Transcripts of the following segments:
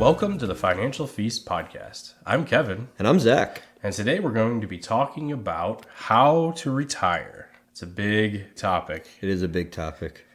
Welcome to the Financial Feast podcast. I'm Kevin. And I'm Zach. And today we're going to be talking about how to retire. It's a big topic. It is a big topic.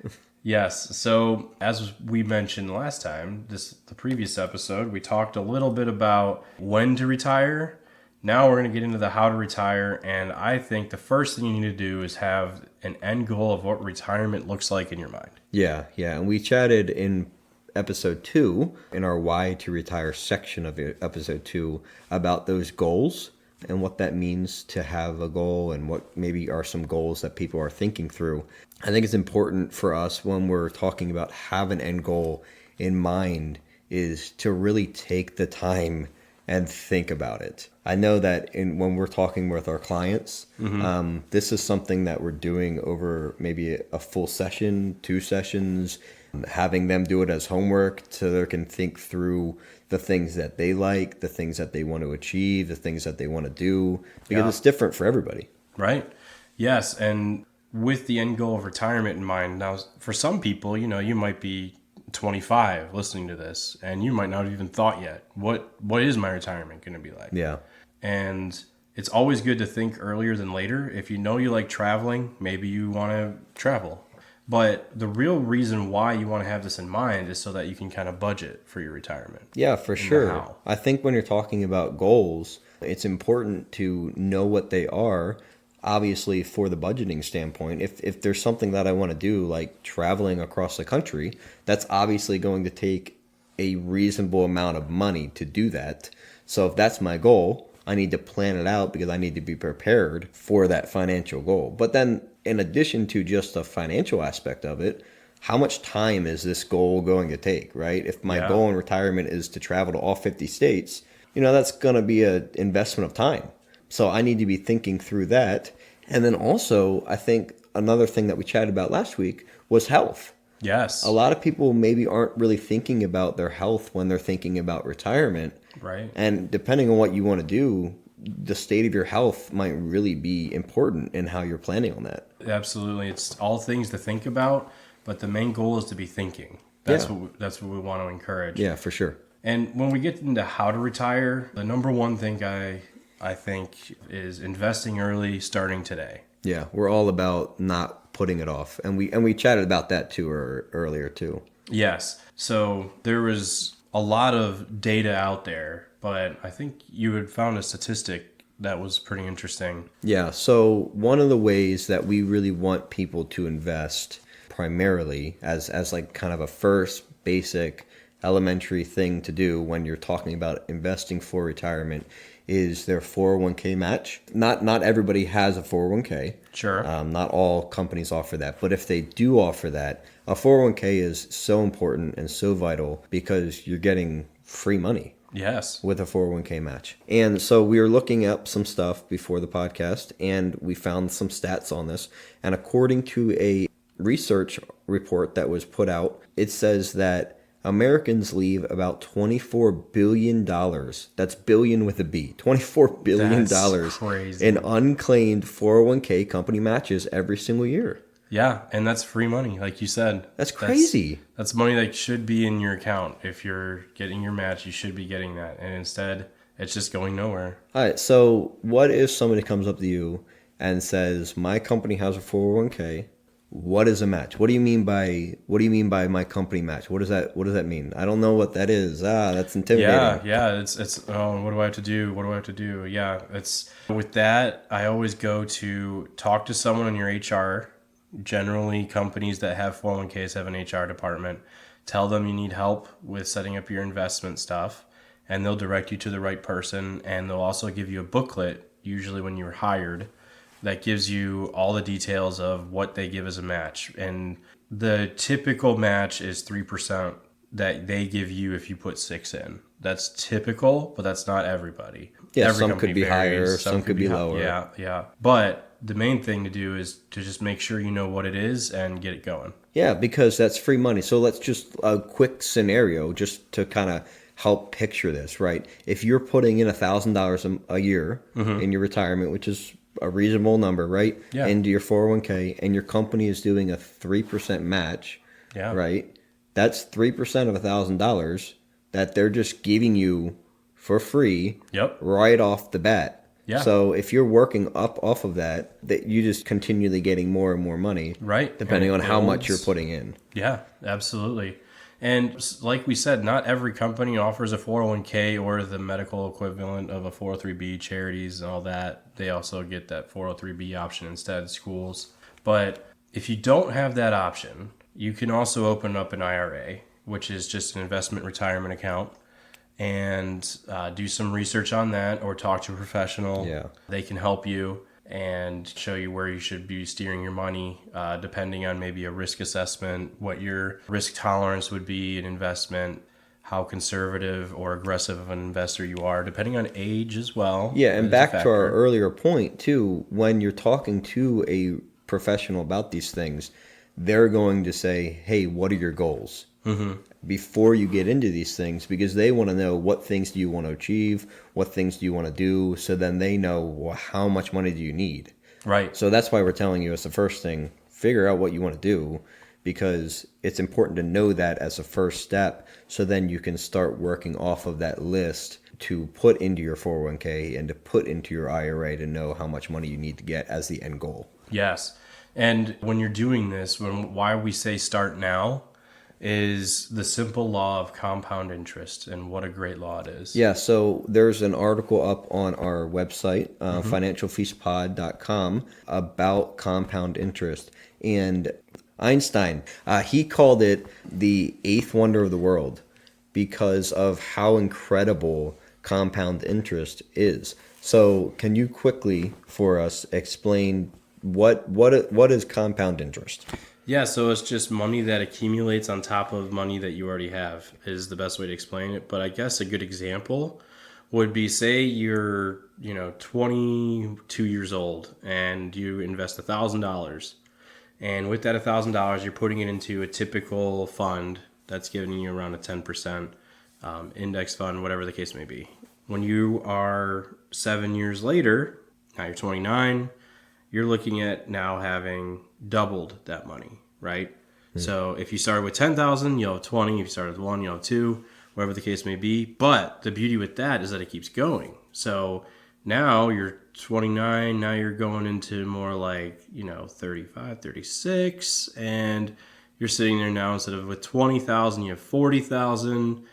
Yes. So as we mentioned last time, the previous episode, we talked a little bit about when to retire. Now we're going to get into the how to retire. And I think the first thing you need to do is have an end goal of what retirement looks like in your mind. Yeah. And we chatted in episode 2, in our why to retire section of episode 2, about those goals and what that means to have a goal and what maybe are some goals that people are thinking through. I think it's important for us when we're talking about have an end goal in mind is to really take the time and think about it. I know that when we're talking with our clients, this is something that we're doing over maybe a full session, 2 sessions, having them do it as homework so they can think through the things that they like, the things that they want to achieve, the things that they want to do, because it's different for everybody. Right. Yes. And with the end goal of retirement in mind, now for some people, you might be 25 listening to this and you might not have even thought yet, what is my retirement going to be like? Yeah. And it's always good to think earlier than later. If you know you like traveling, maybe you want to travel. But the real reason why you want to have this in mind is so that you can kind of budget for your retirement. Yeah, for sure. I think when you're talking about goals, it's important to know what they are. Obviously, for the budgeting standpoint, if there's something that I want to do, like traveling across the country, that's obviously going to take a reasonable amount of money to do that. So if that's my goal, I need to plan it out because I need to be prepared for that financial goal. But then in addition to just the financial aspect of it, how much time is this goal going to take, right? If my goal in retirement is to travel to all 50 states, that's going to be an investment of time. So I need to be thinking through that. And then also, I think another thing that we chatted about last week was health. Yes. A lot of people maybe aren't really thinking about their health when they're thinking about retirement. Right. And depending on what you want to do, the state of your health might really be important in how you're planning on that. Absolutely. It's all things to think about, but the main goal is to be thinking. That's what we want to encourage. Yeah, for sure. And when we get into how to retire, the number one thing I think is investing early, starting today. Yeah, we're all about not putting it off. And we chatted about that too earlier too. Yes. So there was a lot of data out there, but I think you had found a statistic that was pretty interesting. Yeah, so one of the ways that we really want people to invest primarily as like kind of a first basic elementary thing to do when you're talking about investing for retirement is their 401k match. Not everybody has a 401k. Sure. Not all companies offer that. But if they do offer that, a 401k is so important and so vital because you're getting free money. Yes. With a 401k match. And so we were looking up some stuff before the podcast and we found some stats on this. And according to a research report that was put out, it says that Americans leave about $24 billion. That's billion with a B. $24 billion in unclaimed 401k company matches every single year. Yeah, and that's free money, like you said. That's crazy. That's money that should be in your account. If you're getting your match, you should be getting that. And instead, it's just going nowhere. All right, so what if somebody comes up to you and says, my company has a 401k. What is a match? What do you mean by my company match? What does that mean? I don't know what that is. That's intimidating. Yeah. It's what do I have to do? Yeah, it's with that. I always go to talk to someone in your HR. Generally, companies that have 401ks have an HR department. Tell them you need help with setting up your investment stuff, and they'll direct you to the right person. And they'll also give you a booklet, usually when you're hired, that gives you all the details of what they give as a match. And the typical match is 3% that they give you if you put 6 in. That's typical, but that's not everybody. Yeah, some could be higher, some could be lower. Yeah. But the main thing to do is to just make sure you know what it is and get it going. Yeah, because that's free money. So let's just a quick scenario just to kind of help picture this, right? If you're putting in $1,000 a year in your retirement, which is a reasonable number, right? Yeah. Into your 401k, and your company is doing a 3% match, right? That's 3% of $1,000. that they're just giving you for free Yep. right off the bat. Yeah. So if you're working up off of that you just continually getting more and more money, Right. depending on And it how much you're builds. putting in. Yeah, absolutely. And like we said, not every company offers a 401k or the medical equivalent of a 403b, charities and all that. They also get that 403b option instead, schools. But if you don't have that option, you can also open up an IRA, which is just an investment retirement account, and do some research on that or talk to a professional. Yeah. They can help you and show you where you should be steering your money, depending on maybe a risk assessment, what your risk tolerance would be in investment, how conservative or aggressive of an investor you are, depending on age as well. Yeah, and is a back to our factor. earlier point too, when you're talking to a professional about these things, they're going to say, "Hey, what are your goals?" Before you get into these things, because they want to know what things do you want to achieve, what things do you want to do, so then they know, well, how much money do you need. Right. So that's why we're telling you as the first thing, figure out what you want to do, because it's important to know that as a first step, so then you can start working off of that list to put into your 401k and to put into your IRA to know how much money you need to get as the end goal. Yes. And when you're doing this, why we say start now is the simple law of compound interest, and what a great law it is. Yeah, so there's an article up on our website, financialfeastpod.com, about compound interest. And Einstein, he called it the eighth wonder of the world because of how incredible compound interest is. So can you quickly, for us, explain what is compound interest? Yeah, so it's just money that accumulates on top of money that you already have is the best way to explain it. But I guess a good example would be, say you're, 22 years old and you invest $1,000. And with that $1,000, you're putting it into a typical fund that's giving you around a 10% index fund, whatever the case may be. When you are 7 years later, now you're 29, you're looking at now having doubled that money, right? So if you started with 10,000, you'll have 20. If you started with 1, you'll have 2, whatever the case may be. But the beauty with that is that it keeps going. So now you're 29, now you're going into more like, 35, 36, and you're sitting there now, instead of with 20,000, you have 40,000.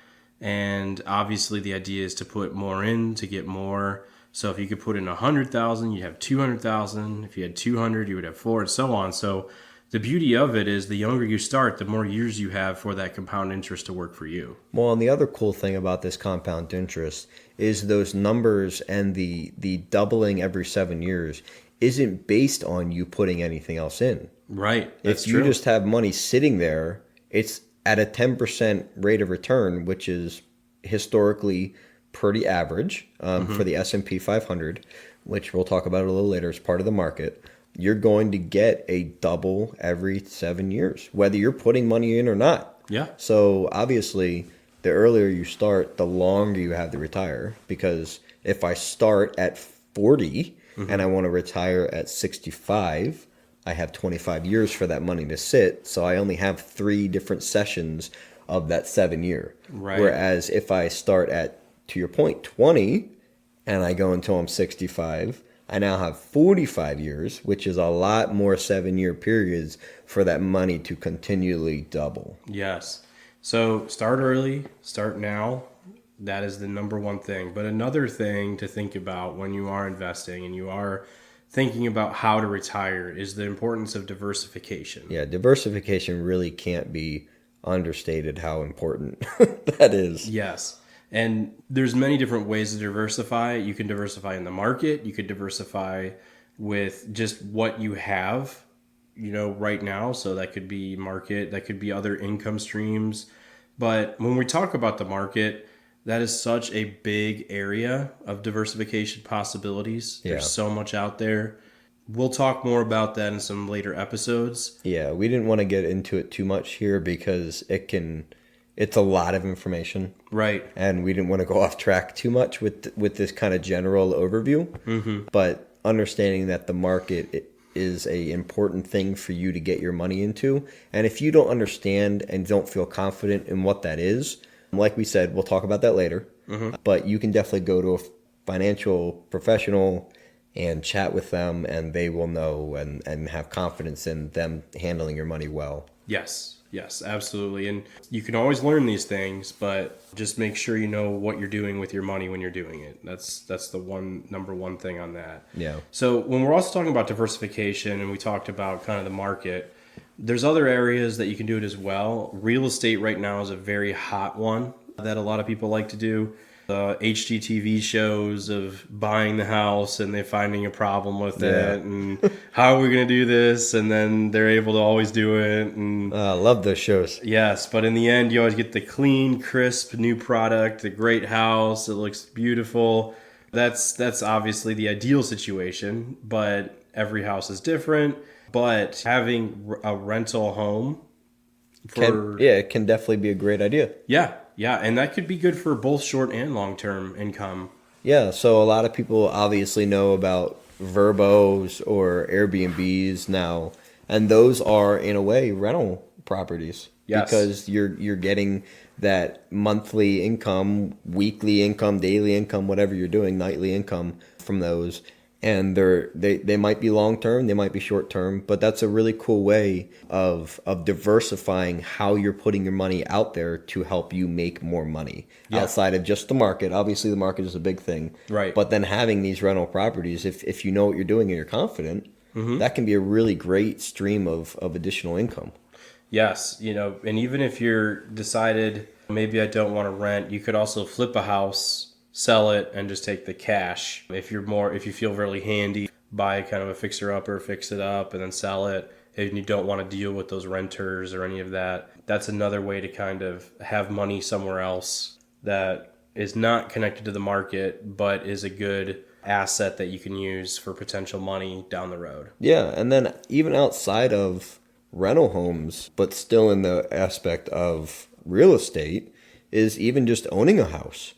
And obviously the idea is to put more in to get more. So if you could put in 100,000, you'd have 200,000. If you had 200, you would have 4, and so on. So the beauty of it is the younger you start, the more years you have for that compound interest to work for you. Well, and the other cool thing about this compound interest is those numbers, and the doubling every 7 years isn't based on you putting anything else in. Right. That's If you true. just have money sitting there, it's at a 10% rate of return, which is historically pretty average for the S&P 500, which we'll talk about a little later as part of the market. You're going to get a double every 7 years, whether you're putting money in or not. Yeah. So obviously, the earlier you start, the longer you have to retire. Because if I start at 40 and I want to retire at 65, I have 25 years for that money to sit. So I only have 3 different sessions of that 7 year. Right. Whereas if I start at, to your point, 20, and I go until I'm 65, I now have 45 years, which is a lot more 7-year periods for that money to continually double. Yes. So start early, start now. That is the number one thing. But another thing to think about when you are investing and you are thinking about how to retire is the importance of diversification. Yeah, diversification really can't be understated how important that is. Yes. And there's many different ways to diversify. You can diversify in the market. You could diversify with just what you have, right now. So that could be market, that could be other income streams. But when we talk about the market, that is such a big area of diversification possibilities. Yeah. There's so much out there. We'll talk more about that in some later episodes. Yeah, we didn't want to get into it too much here because it's a lot of information. Right. And we didn't want to go off track too much with this kind of general overview. Mm-hmm. But understanding that the market is a important thing for you to get your money into. And if you don't understand and don't feel confident in what that is, Like we said, we'll talk about that later. But you can definitely go to a financial professional and chat with them, and they will know and have confidence in them handling your money well. Yes, absolutely. And you can always learn these things, but just make sure you know what you're doing with your money when you're doing it. That's the number one thing on that. Yeah. So when we're also talking about diversification and we talked about kind of the market, there's other areas that you can do it as well. Real estate right now is a very hot one that a lot of people like to do. The HGTV shows of buying the house and they're finding a problem with it and how are we going to do this? And then they're able to always do it. And I love those shows. yes, but in the end, you always get the clean, crisp new product, the great house. It looks beautiful. That's obviously the ideal situation, but every house is different. But having a rental home It can definitely be a great idea. yeah, and that could be good for both short and long-term income. Yeah, so a lot of people obviously know about Verbos or Airbnbs now, and those are in a way rental properties. Yes. Because you're getting that monthly income, weekly income, daily income, whatever you're doing, nightly income from those. And they might be long term, they might be short term, but that's a really cool way of diversifying how you're putting your money out there to help you make more money outside of just the market. Obviously, the market is a big thing, Right. But then having these rental properties, if you know what you're doing and you're confident, that can be a really great stream of additional income. Yes, and even if you're decided maybe I don't want to rent, you could also flip a house, sell it, and just take the cash. If you feel really handy, buy kind of a fixer-upper, fix it up, and then sell it. If you don't want to deal with those renters or any of that, that's another way to kind of have money somewhere else that is not connected to the market, but is a good asset that you can use for potential money down the road. Yeah, and then even outside of rental homes, but still in the aspect of real estate, is even just owning a house.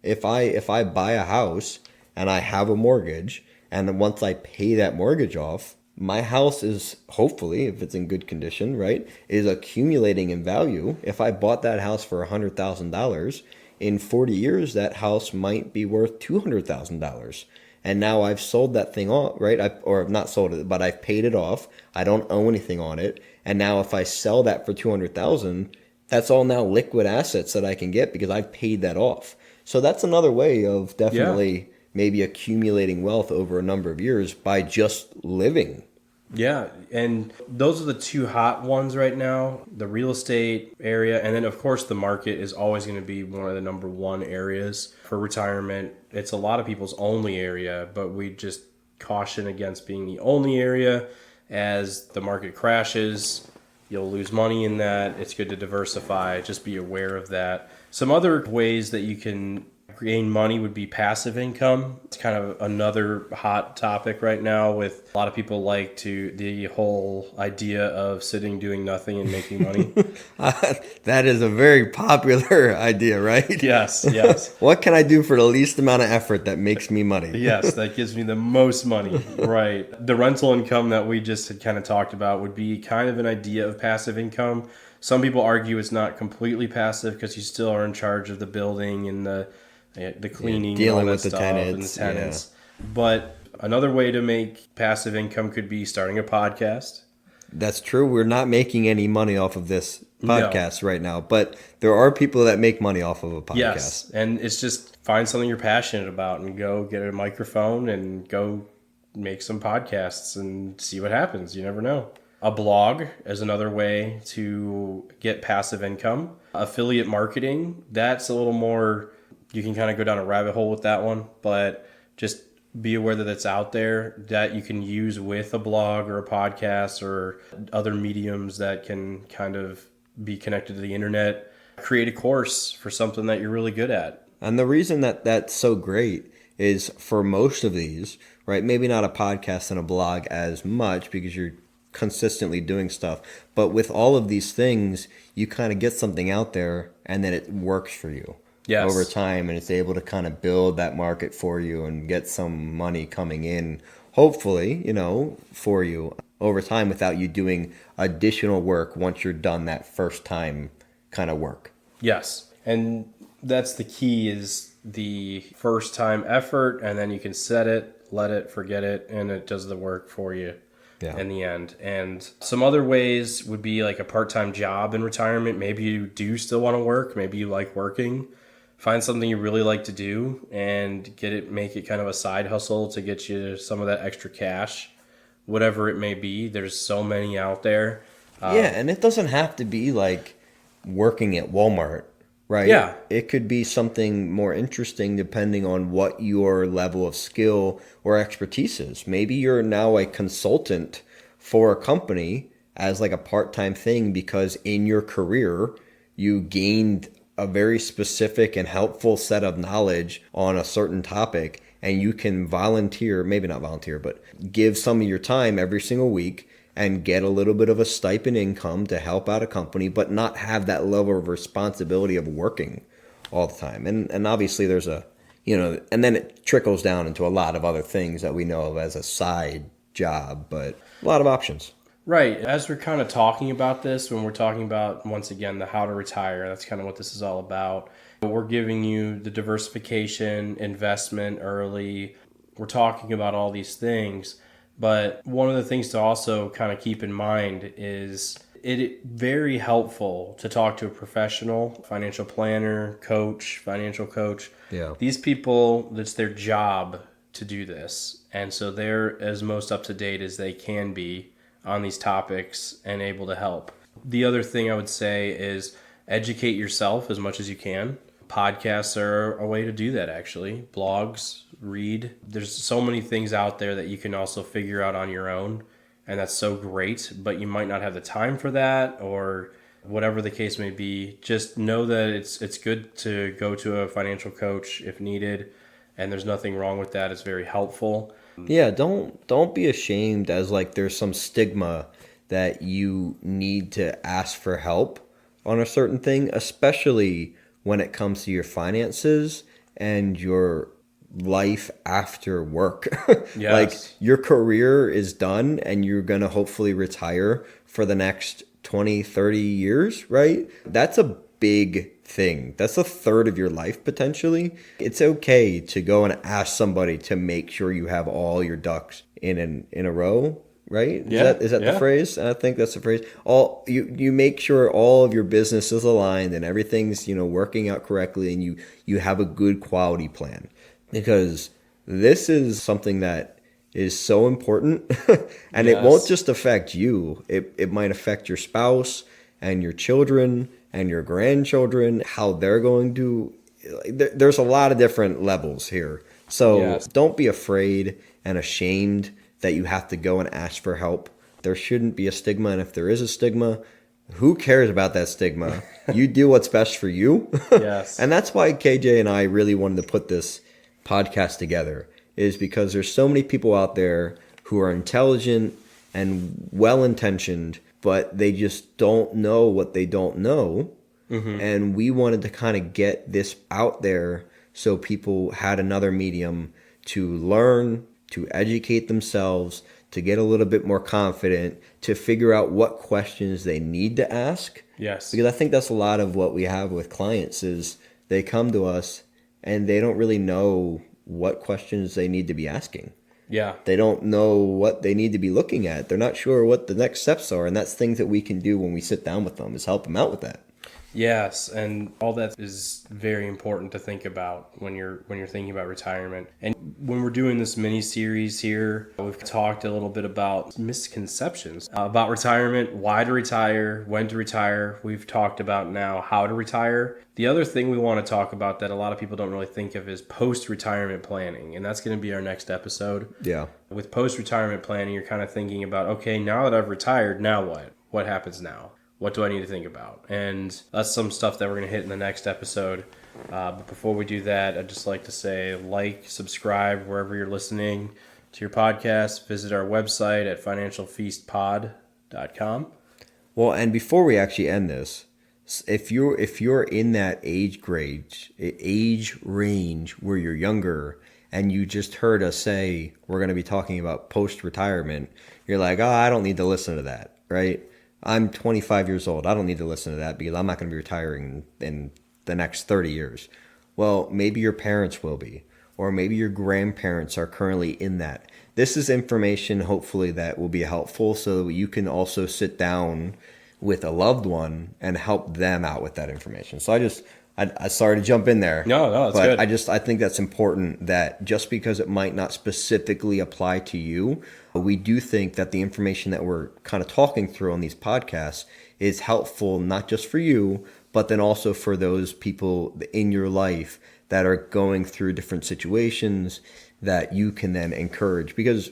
If I buy a house and I have a mortgage, and then once I pay that mortgage off, my house is hopefully, if it's in good condition, right, is accumulating in value. If I bought that house for $100,000, in 40 years, that house might be worth $200,000. And now I've sold that thing off, right? Or not sold it, but I've paid it off. I don't owe anything on it. And now if I sell that for $200,000, that's all now liquid assets that I can get because I've paid that off. So that's another way of definitely maybe accumulating wealth over a number of years by just living. Yeah, and those are the two hot ones right now, the real estate area. And then, of course, the market is always going to be one of the number one areas for retirement. It's a lot of people's only area, but we just caution against being the only area. As the market crashes, you'll lose money in that. It's good to diversify. Just be aware of that. Some other ways that you can gain money would be passive income. It's kind of another hot topic right now with a lot of people the whole idea of sitting doing nothing and making money. That is a very popular idea, right? Yes. What can I do for the least amount of effort that makes me money? Yes, that gives me the most money. Right. The rental income that we just had kind of talked about would be kind of an idea of passive income. Some people argue it's not completely passive because you still are in charge of the building and the cleaning, dealing and all with that the stuff, tenants, and the tenants. But another way to make passive income could be starting a podcast. That's true. We're not making any money off of this podcast right now, but there are people that make money off of a podcast. Yes, and it's just find something you're passionate about and go get a microphone and go make some podcasts and see what happens. You never know. A blog is another way to get passive income. Affiliate marketing, that's a little more, you can kind of go down a rabbit hole with that one, but just be aware that it's out there that you can use with a blog or a podcast or other mediums that can kind of be connected to the internet. Create a course for something that you're really good at. And the reason that that's so great is for most of these, right? Maybe not a podcast and a blog as much because you're consistently doing stuff, but with all of these things, you kind of get something out there and then it works for you. Yes. Over time, and it's able to kind of build that market for you and get some money coming in, hopefully, for you over time without you doing additional work once you're done that first time kind of work. Yes. And that's the key, is the first time effort, and then you can set it, let it, forget it, and it does the work for you in the end. And some other ways would be like a part-time job in retirement. Maybe you do still want to work. Maybe you like working. Find something you really like to do and make it kind of a side hustle to get you some of that extra cash, whatever it may be. There's so many out there. Yeah, and it doesn't have to be like working at Walmart, right? Yeah. It could be something more interesting depending on what your level of skill or expertise is. Maybe you're now a consultant for a company as like a part-time thing because in your career you gained a very specific and helpful set of knowledge on a certain topic, and you can volunteer, maybe not volunteer, but give some of your time every single week and get a little bit of a stipend income to help out a company, but not have that level of responsibility of working all the time. And obviously there's and then it trickles down into a lot of other things that we know of as a side job, but a lot of options. Right. As we're kind of talking about this, when we're talking about, once again, the how to retire, that's kind of what this is all about. We're giving you the diversification, investment early. We're talking about all these things. But one of the things to also kind of keep in mind is it very helpful to talk to a professional, financial planner, coach, financial coach. Yeah. These people, it's their job to do this. And so they're as most up to date as they can be on these topics and able to help. The other thing I would say is educate yourself as much as you can. Podcasts are a way to do that, actually. Blogs, read. There's so many things out there that you can also figure out on your own, and that's so great, but you might not have the time for that, or whatever the case may be. Just know that it's good to go to a financial coach if needed, and there's nothing wrong with that. It's very helpful. Yeah, don't be ashamed as like there's some stigma that you need to ask for help on a certain thing, especially when it comes to your finances and your life after work. Yes. Like your career is done and you're going to hopefully retire for the next 20, 30 years, right? That's a big thing. That's a third of your life potentially. It's okay to go and ask somebody to make sure you have all your ducks in a row, right? Yeah, Is that the phrase? I think that's the phrase. All you make sure all of your business is aligned and everything's, working out correctly, and you have a good quality plan. Because this is something that is so important and it won't just affect you. It might affect your spouse and your children and your grandchildren, how they're going to, there's a lot of different levels here. So don't be afraid and ashamed that you have to go and ask for help. There shouldn't be a stigma. And if there is a stigma, who cares about that stigma? You do what's best for you. Yes. And that's why KJ and I really wanted to put this podcast together, is because there's so many people out there who are intelligent and well-intentioned, but they just don't know what they don't know. Mm-hmm. And we wanted to kind of get this out there so people had another medium to learn, to educate themselves, to get a little bit more confident, to figure out what questions they need to ask. Yes. Because I think that's a lot of what we have with clients is they come to us and they don't really know what questions they need to be asking. Yeah. They don't know what they need to be looking at. They're not sure what the next steps are. And that's things that we can do when we sit down with them, is help them out with that. Yes, and all that is very important to think about when you're thinking about retirement. And when we're doing this mini series here, we've talked a little bit about misconceptions about retirement, why to retire, when to retire. We've talked about now how to retire. The other thing we want to talk about that a lot of people don't really think of is post-retirement planning, and that's going to be our next episode. Yeah. With post-retirement planning, you're kind of thinking about, okay, now that I've retired, now what? What happens now? What do I need to think about? And that's some stuff that we're going to hit in the next episode. But before we do that, I'd just like to say subscribe wherever you're listening to your podcast. Visit our website at financialfeastpod.com. Well, and before we actually end this, if you're in that age range where you're younger and you just heard us say we're going to be talking about post-retirement, you're like, oh, I don't need to listen to that, right? I'm 25 years old. I don't need to listen to that because I'm not going to be retiring in the next 30 years. Well, maybe your parents will be, or maybe your grandparents are currently in that. This is information, hopefully, that will be helpful so that you can also sit down with a loved one and help them out with that information. So I sorry to jump in there. No, that's but good. I think that's important, that just because it might not specifically apply to you, we do think that the information that we're kind of talking through on these podcasts is helpful, not just for you, but then also for those people in your life that are going through different situations that you can then encourage, because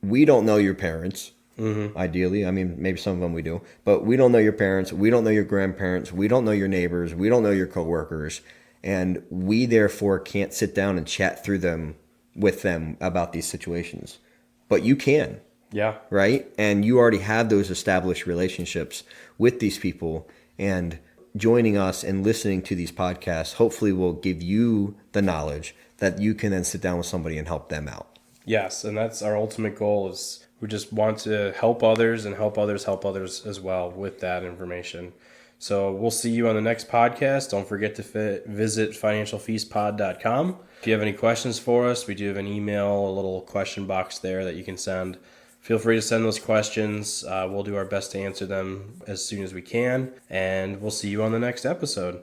we don't know your parents. Ideally, I mean, maybe some of them we do, but we don't know your parents, we don't know your grandparents, we don't know your neighbors, we don't know your coworkers, and we therefore can't sit down and chat through them with them about these situations. But you can, Yeah. right? And you already have those established relationships with these people, and joining us and listening to these podcasts hopefully will give you the knowledge that you can then sit down with somebody and help them out. Yes, and that's our ultimate goal. Is we just want to help others and help others as well with that information. So we'll see you on the next podcast. Don't forget to visit financialfeastpod.com. If you have any questions for us, we do have an email, a little question box there that you can send. Feel free to send those questions. We'll do our best to answer them as soon as we can. And we'll see you on the next episode.